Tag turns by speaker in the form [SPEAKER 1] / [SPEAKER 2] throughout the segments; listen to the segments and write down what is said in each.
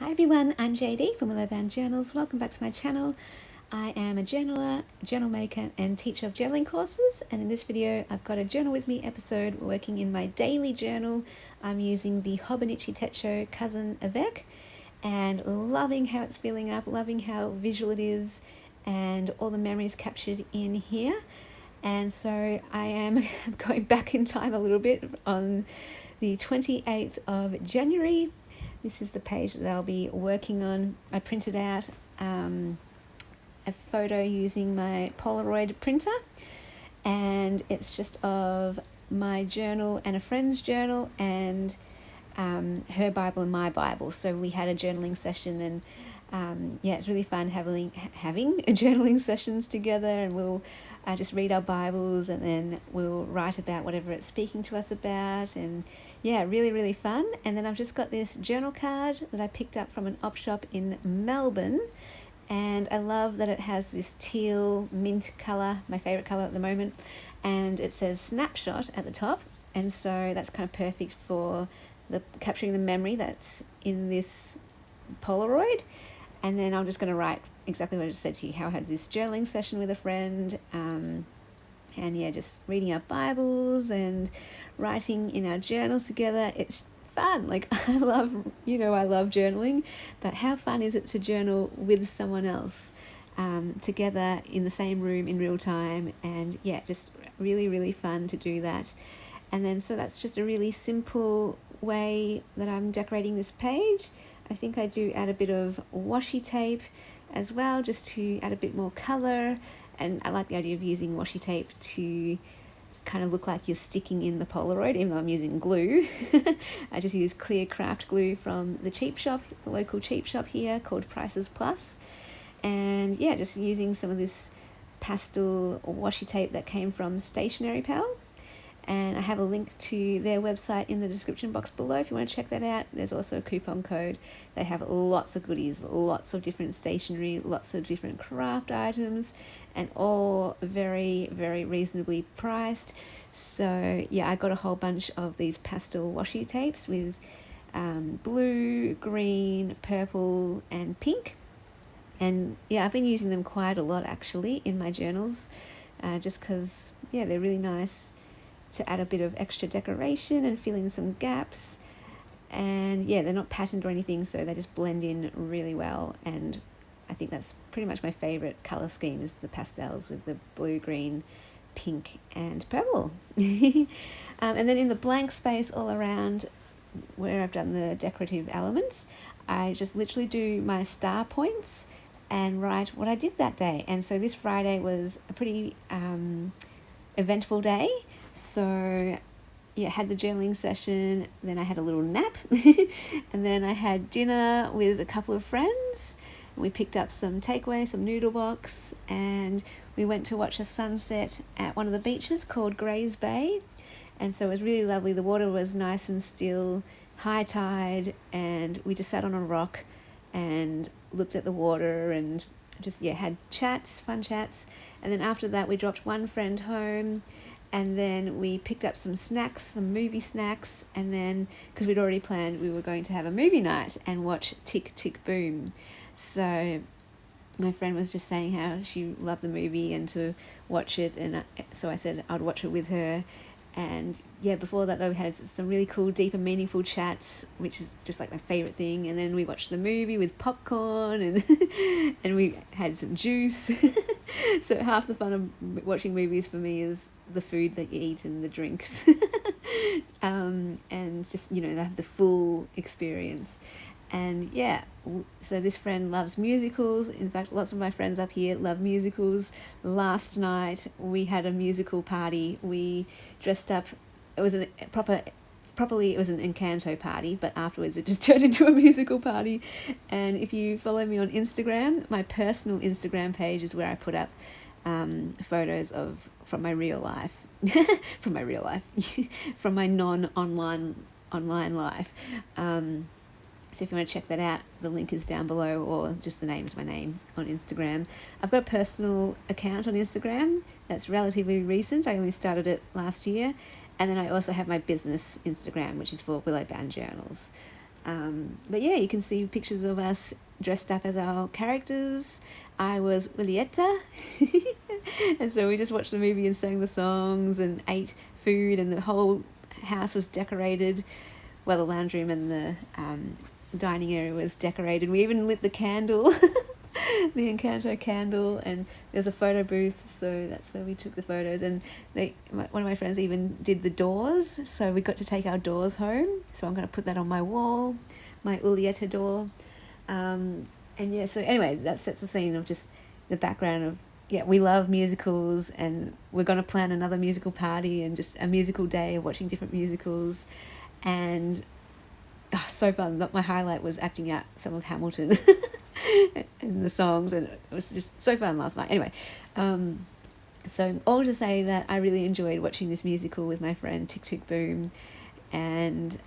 [SPEAKER 1] Hi everyone, I'm JD from Willowbound Journals. Welcome back to my channel. I am a journaler, journal maker and teacher of journaling courses, and in this video I've got a Journal With Me episode working in my daily journal. I'm using the Hobonichi Techo Cousin Avec and loving how it's filling up, loving how visual it is and all the memories captured in here. And so I am going back in time a little bit on the 28th of January. This is the page that I'll be working on. I printed out a photo using my Polaroid printer, and it's just of my journal and a friend's journal and her Bible and my Bible. So we had a journaling session, and yeah, it's really fun having journaling sessions together, and we'll just read our Bibles and then we'll write about whatever it's speaking to us about, and yeah, really fun. And then I've just got this journal card that I picked up from an op shop in Melbourne, and I love that it has this teal mint colour, my favourite colour at the moment, and it says snapshot at the top, and so that's kind of perfect for capturing the memory that's in this Polaroid. And then I'm just going to write exactly what I just said to you, how I had this journaling session with a friend, and yeah, just reading our Bibles and writing in our journals together. It's fun. Like, I love journaling, but how fun is it to journal with someone else, together in the same room in real time? And yeah, just really fun to do that. And then so that's just a really simple way that I'm decorating this page. I think I do add a bit of washi tape as well, just to add a bit more colour, and I like the idea of using washi tape to kind of look like you're sticking in the Polaroid, even though I'm using glue. I just use clear craft glue from the cheap shop, the local cheap shop here called Prices Plus, and yeah, just using some of this pastel washi tape that came from Stationery Pal. And I have a link to their website in the description box below if you want to check that out. There's also a coupon code. They have lots of goodies, lots of different stationery, lots of different craft items, and all very reasonably priced. So yeah, I got a whole bunch of these pastel washi tapes with blue, green, purple and pink. And yeah, I've been using them quite a lot actually in my journals, just because yeah, they're really nice to add a bit of extra decoration and fill in some gaps. And yeah, they're not patterned or anything, so they just blend in really well. And I think that's pretty much my favourite colour scheme, is the pastels with the blue, green, pink and purple. And then in the blank space all around where I've done the decorative elements, I just literally do my star points and write what I did that day. And so this Friday was a pretty eventful day. So yeah, had the journaling session, then I had a little nap, and then I had dinner with a couple of friends. We picked up some takeaway, some noodle box, and we went to watch a sunset at one of the beaches called Grays Bay. And so it was really lovely. The water was nice and still, high tide, and we just sat on a rock and looked at the water and just had fun chats. And then after that we dropped one friend home, and then we picked up some snacks, some movie snacks, and then, because we'd already planned, we were going to have a movie night and watch Tick Tick Boom. So my friend was just saying how she loved the movie and to watch it, and so I said I'd watch it with her. And yeah, before that though, we had some really cool, deep and meaningful chats, which is just like my favourite thing. And then we watched the movie with popcorn and and we had some juice. So half the fun of watching movies for me is the food that you eat and the drinks. And just, have the full experience. And yeah, so this friend loves musicals. In fact, lots of my friends up here love musicals. Last night we had a musical party. We dressed up. It was properly it was an Encanto party, but afterwards it just turned into a musical party. And if you follow me on Instagram, my personal Instagram page is where I put up photos from my real life, from my non-online life. So if you want to check that out, the link is down below, or just the name's my name on Instagram. I've got a personal account on Instagram that's relatively recent. I only started it last year. And then I also have my business Instagram, which is for Willowbound Journals. But yeah, you can see pictures of us dressed up as our characters. I was Ulieta. And so we just watched the movie and sang the songs and ate food, and the whole house was decorated. Well, the lounge room and the dining area was decorated. We even lit the candle, the Encanto candle, and there's a photo booth, so that's where we took the photos. And one of my friends even did the doors, so we got to take our doors home. So I'm going to put that on my wall, my Ulieta door. And yeah, so anyway, that sets the scene of just the background of, yeah, we love musicals, and we're going to plan another musical party and just a musical day of watching different musicals. And so fun. My highlight was acting out some of Hamilton and the songs, and it was just so fun last night. Anyway, so all to say that I really enjoyed watching this musical with my friend Tick Tick Boom, and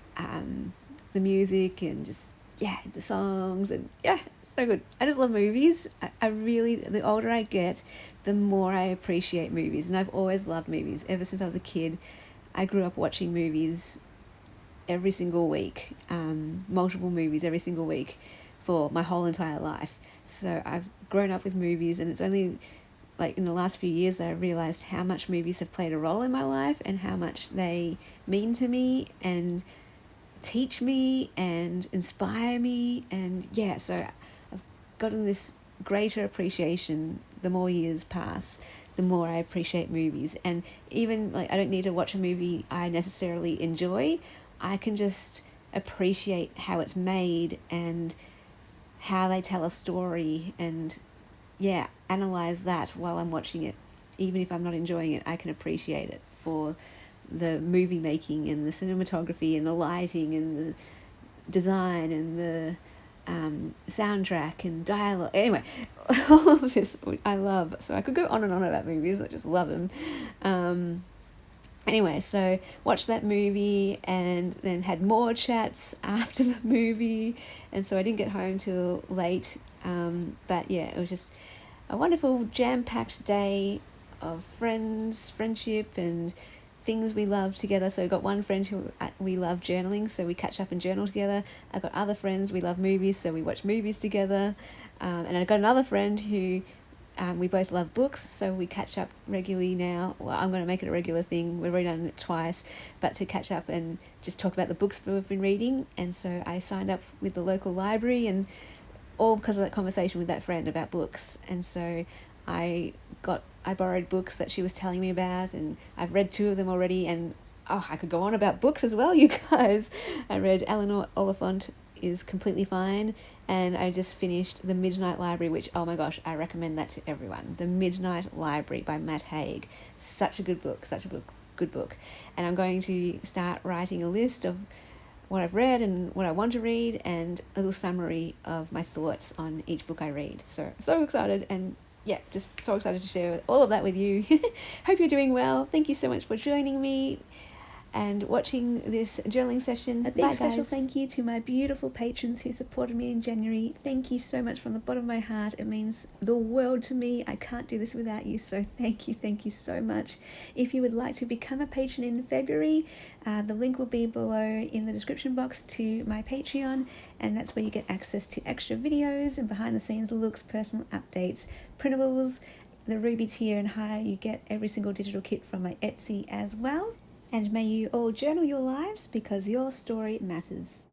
[SPEAKER 1] the music and just, yeah, the songs, and yeah, so good. I just love movies. I really, the older I get, the more I appreciate movies, and I've always loved movies. Ever since I was a kid, I grew up watching movies every single week, multiple movies every single week for my whole entire life. So I've grown up with movies, and it's only like in the last few years that I realized how much movies have played a role in my life and how much they mean to me and teach me and inspire me. And yeah, so I've gotten this greater appreciation the more years pass, the more I appreciate movies. And even like, I don't need to watch a movie I necessarily enjoy. I can just appreciate how it's made and how they tell a story, and yeah, analyze that while I'm watching it. Even if I'm not enjoying it, I can appreciate it for the movie making and the cinematography and the lighting and the design and the soundtrack and dialogue. Anyway, all of this I love. So I could go on and on about movies. I just love them. Anyway, so watched that movie and then had more chats after the movie, and so I didn't get home till late. But yeah, it was just a wonderful jam-packed day of friendship, and things we love together. So I got one friend who we love journaling, so we catch up and journal together. I got other friends we love movies, so we watch movies together. And I got another friend who we both love books, so we catch up regularly now. Well, I'm going to make it a regular thing. We've already done it twice, but to catch up and just talk about the books we've been reading. And so I signed up with the local library, and all because of that conversation with that friend about books. And so I borrowed books that she was telling me about, and I've read 2 of them already, and I could go on about books as well, you guys. I read Eleanor Oliphant is Completely Fine, and I just finished The Midnight Library, which, oh my gosh, I recommend that to everyone. The Midnight Library by Matt Haig. Such a good book, good book. And I'm going to start writing a list of what I've read and what I want to read, and a little summary of my thoughts on each book I read. So excited, and yeah, just so excited to share all of that with you. Hope you're doing well. Thank you so much for joining me and watching this journaling session. A big special thank you to my beautiful patrons who supported me in January. Thank you so much from the bottom of my heart. It means the world to me. I can't do this without you, so thank you so much. If you would like to become a patron in February, the link will be below in the description box to my Patreon, and that's where you get access to extra videos and behind the scenes looks, personal updates, printables. The Ruby tier and higher, you get every single digital kit from my Etsy as well. And may you all journal your lives, because your story matters.